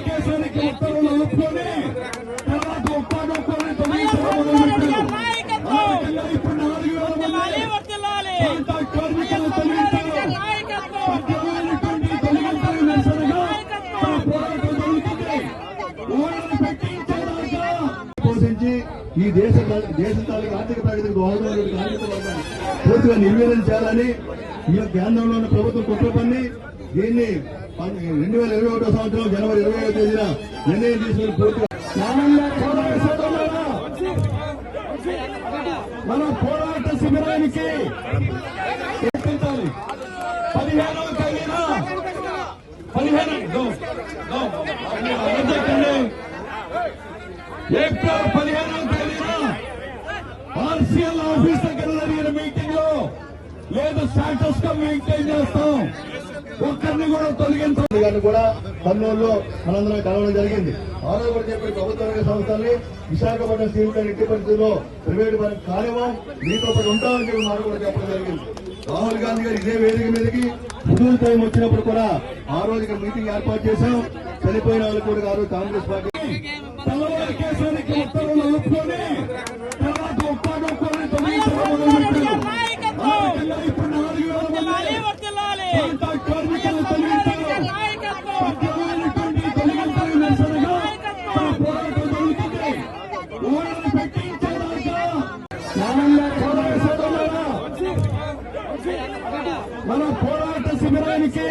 కేసానికి ఉత్తర్వులు ఒప్పుకొని తర్వాత ఒప్పందుకొని ఇప్పుడు 4,000 కార్మికులు తొలగించారు. నిరసనగా పోరాటం జరుగుతుంది. ఊళ్ళని పెట్టించేదాకా పోషించి ఈ దేశ తాలూకు ఆర్థిక ప్రగతికి దోహదమైన కార్మికులను పూర్తిగా నిర్వీర్యం చేయాలని ఈ కేంద్రంలో ఉన్న ప్రభుత్వం కుట్ర పన్ని దీన్ని 2021 సంవత్సరం జనవరి 25వ తేదీన నిర్ణయం తీసుకుని పూర్తిగా మన పోరాట శిబిరానికి 15వ తేదీన ఏప్రిల్ 15వ తేదీన ఆర్సీఎల్ ఆఫీస్ దగ్గర జరిగిన మీటింగ్ లో లేదు స్టాటస్ గా మెయింటైన్ చేస్తాం, ఒక్కరిని కూడా తొలగించాలి కూడా కర్నూలులో మనందరం కలవడం జరిగింది. ఆ రోజు కూడా చెప్పిన ప్రభుత్వ రంగ సంస్థల్ని విశాఖపట్నం స్టీల్ ప్లాంట్ ఎట్టి పరిస్థితుల్లో ప్రైవేట్ పని కానివ్వం, మీతో పాటు ఉంటామని చెప్పి మాట కూడా చెప్పడం జరిగింది. రాహుల్ గాంధీ గారు ఇదే వేదిక మీదకి హుదూర్ టైం వచ్చినప్పుడు కూడా ఆ రోజు ఇక్కడ మీటింగ్ ఏర్పాటు చేశాం. చనిపోయిన వాళ్ళు కూడా కాదు కాంగ్రెస్ పార్టీ కేసానికి ఉత్తర్వులు ఒప్పుకొని తర్వాత ఒప్పందుకొని ఇప్పుడు 4,000 కార్మికులు తొలగించారు. నిరసనగా పోరాటం జరుగుతుంది. ఊళ్ళని పెట్టించేదాకా మన పోరాట శిబిరానికి